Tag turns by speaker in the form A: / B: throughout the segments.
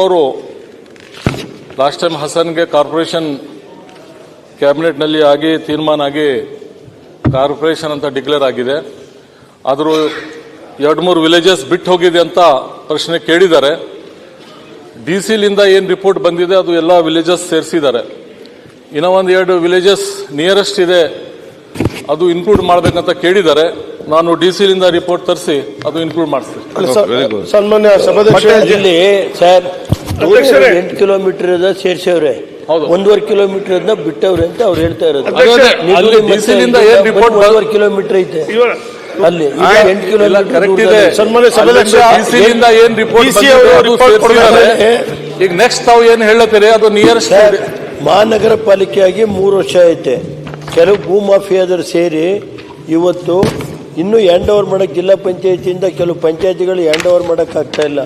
A: ಅವರು last time ಹಸನ್ಗೆ corporation ಕ್ಯಾಬಿನೆಟ್ನಲ್ಲಿ ಆಗಿ ತೀರ್ಮಾನ ಆಗಿ ಕಾರ್ಪೊರೇಷನ್ ಅಂತ ಡಿಕ್ಲೇರ್ ಆಗಿದೆ. ಆದರೂ 2-3 ವಿಲೇಜಸ್ ಬಿಟ್ಟು ಹೋಗಿದೆ ಅಂತ ಪ್ರಶ್ನೆ ಕೇಳಿದ್ದಾರೆ. ಡಿಸಿಲಿಂದ ಏನು ರಿಪೋರ್ಟ್ ಬಂದಿದೆ ಅದು ಎಲ್ಲ ವಿಲೇಜಸ್ ಸೇರಿಸಿದ್ದಾರೆ. ಇನ್ನೂ 1-2 ವಿಲೇಜಸ್ ನಿಯರೆಸ್ಟ್ ಇದೆ, ಅದು ಇನ್ಕ್ಲೂಡ್ ಮಾಡಬೇಕಂತ ಕೇಳಿದ್ದಾರೆ. ನಾನು ಡಿಸಿಲಿಂದ ರಿಪೋರ್ಟ್ ತರಿಸಿ ಅದು ಇನ್ಕ್ಲೂಡ್ ಮಾಡಿಸ್ತೀನಿ.
B: ಸನ್ಮಾನ್ಯ ಸಭಾಧ್ಯಕ್ಷ
C: ಜಿಲ್ಲೆ ಸರ್ 8 ಕಿಲೋಮೀಟರ್ ಸೇರ್ಸವ್ರೆ, 1.5 ಕಿಲೋಮೀಟರ್ ಬಿಟ್ಟವ್ರೆ ಅಂತ ಅವ್ರು ಹೇಳ್ತಾ ಇರೋದು.
A: ಡಿಸಿಲಿಂದ ಏನು ರಿಪೋರ್ಟ್
C: 1.5 ಕಿಲೋಮೀಟರ್ ಐತೆ ಅಲ್ಲಿ 8 ಕಿಲೋಮೀಟರ್
B: ಕರೆಕ್ಟ್ ಇದೆ. ಸನ್ಮಾನ್ಯ ಸಭಾಧ್ಯಕ್ಷ
A: ಡಿಸಿಲಿಂದ ಏನು ರಿಪೋರ್ಟ್ ಈಗ ನೆಕ್ಸ್ಟ್ ತಾವು ಏನು ಹೇಳತ್ತೀರಿ ಅದು ನಿಯರೆಸ್ಟ್
C: ಮಹಾನಗರ ಪಾಲಿಕೆಯಾಗಿ 3 ವರ್ಷ ಐತೆ. ಕೆಲವು ಭೂ ಮಾಫಿಯಾದರು ಸೇರಿ ಇವತ್ತು ಇನ್ನೂ ಹ್ಯಾಂಡ್ ಓವರ್ ಮಾಡಕ್ಕೆ ಜಿಲ್ಲಾ ಪಂಚಾಯತಿಯಿಂದ ಕೆಲವು ಪಂಚಾಯತಿಗಳು ಹ್ಯಾಂಡ್ ಓವರ್ ಮಾಡಕ್ ಆಗ್ತಾ ಇಲ್ಲ.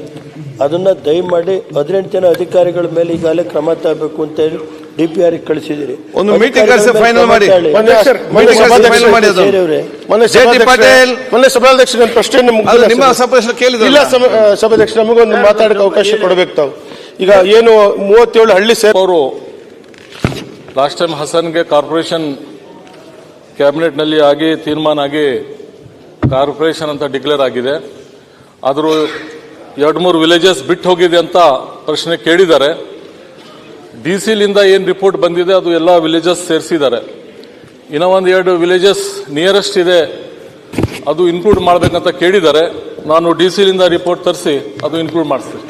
C: ಅದನ್ನ ದಯಮಾಡಿ 18 ಜನ ಅಧಿಕಾರಿಗಳ ಮೇಲೆ ಈಗಾಗಲೇ ಕ್ರಮ ತಗಬೇಕು ಅಂತ ಹೇಳಿ DPR ಕಳಿಸಿದಿರಿ.
B: ಒಂದು ಮೀಟಿಂಗ್ ಫೈನಲ್ ಮಾಡಿ. ಸಭಾಧ್ಯಕ್ಷ ಪ್ರಶ್ನೆ ನಿಮ್ಮ ಸಭಾಧ್ಯಕ್ಷ ನಮಗೊಂದು ಮಾತಾಡಕ್ಕೆ ಅವಕಾಶ ಕೊಡಬೇಕು. ತಾವು ಈಗ ಏನು 37 ಹಳ್ಳಿ ಅವರು
A: ಲಾಸ್ಟ್ ಟೈಮ್ ಹಸನ್ಗೆ ಕಾರ್ಪೊರೇಷನ್ ಕ್ಯಾಬಿನೆಟ್ನಲ್ಲಿ ಆಗಿ ತೀರ್ಮಾನ ಆಗಿ ಕಾರ್ಪೊರೇಷನ್ ಅಂತ ಡಿಕ್ಲೇರ್ ಆಗಿದೆ. ಆದರೂ 2-3 ವಿಲೇಜಸ್ ಬಿಟ್ಟು ಹೋಗಿದೆ ಅಂತ ಪ್ರಶ್ನೆ ಕೇಳಿದ್ದಾರೆ. ಡಿಸಿಲಿಂದ ಏನು ರಿಪೋರ್ಟ್ ಬಂದಿದೆ ಅದು ಎಲ್ಲ ವಿಲೇಜಸ್ ಸೇರಿಸಿದ್ದಾರೆ. ಇನ್ನೂ 1-2 ವಿಲೇಜಸ್ ನಿಯರೆಸ್ಟ್ ಇದೆ, ಅದು ಇನ್ಕ್ಲೂಡ್ ಮಾಡಬೇಕಂತ ಕೇಳಿದ್ದಾರೆ. ನಾನು ಡಿಸಿಲಿಂದ ರಿಪೋರ್ಟ್ ತರಿಸಿ ಅದು ಇನ್ಕ್ಲೂಡ್ ಮಾಡಿಸ್ತೀನಿ.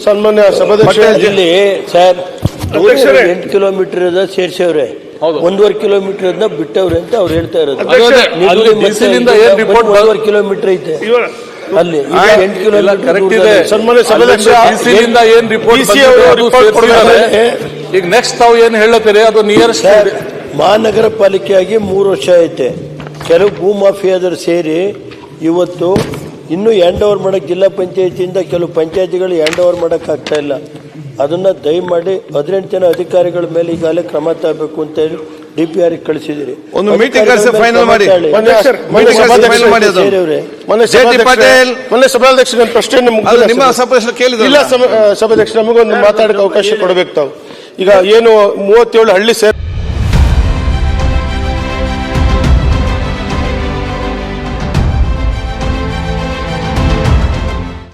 B: ಸನ್ಮಾನ್ಯ ಸಭಾಧ್ಯಕ್ಷ
C: ಜಿಲ್ಲೆ ಸರ್ 8 ಕಿಲೋಮೀಟರ್ ಸೇರ್ಸವ್ರೆ, 1.5 ಕಿಲೋಮೀಟರ್ ಬಿಟ್ಟವ್ರೆ ಅಂತ ಅವ್ರು ಹೇಳ್ತಾ ಇರೋದು.
A: ಡಿಸಿಲಿಂದ ಏನು ರಿಪೋರ್ಟ್
C: 1.5 ಕಿಲೋಮೀಟರ್ ಐತೆ ಅಲ್ಲಿ 8 ಕಿಲೋಮೀಟರ್
A: ಕರೆಕ್ಟ್ ಇದೆ.
B: ಸನ್ಮಾನ್ಯ ಸಭಾಧ್ಯಕ್ಷ
A: ಡಿಸಿಲಿಂದ ಏನು ರಿಪೋರ್ಟ್ ಈಗ ನೆಕ್ಸ್ಟ್ ತಾವು ಏನು ಹೇಳತ್ತೀರಿ ಅದು ನಿಯರೆಸ್ಟ್
C: ಮಹಾನಗರ ಪಾಲಿಕೆಯಾಗಿ 3 ವರ್ಷ ಐತೆ. ಕೆಲವು ಭೂ ಮಾಫಿಯಾದರು ಸೇರಿ ಇವತ್ತು ಇನ್ನೂ ಹ್ಯಾಂಡ್ ಓವರ್ ಮಾಡಕ್ಕೆ ಜಿಲ್ಲಾ ಪಂಚಾಯತಿಯಿಂದ ಕೆಲವು ಪಂಚಾಯತಿಗಳು ಹ್ಯಾಂಡ್ ಓವರ್ ಮಾಡಕ್ ಆಗ್ತಾ ಇಲ್ಲ. ಅದನ್ನ ದಯಮಾಡಿ 18 ಜನ ಅಧಿಕಾರಿಗಳ ಮೇಲೆ ಈಗಾಗಲೇ ಕ್ರಮ ತಗಬೇಕು ಅಂತ ಹೇಳಿ DPR ಕಳಿಸಿದಿರಿ.
B: ಒಂದು ಮೀಟಿಂಗ್ ಫೈನಲ್ ಮಾಡಿ. ಸಭಾಧ್ಯಕ್ಷ ಪ್ರಶ್ನೆ ನಿಮ್ಮ ಸಭಾಧ್ಯಕ್ಷ ನಮಗೊಂದು ಮಾತಾಡಕ್ಕೆ ಅವಕಾಶ ಕೊಡಬೇಕು. ತಾವು ಈಗ ಏನು 37 ಹಳ್ಳಿ ಸೇರ್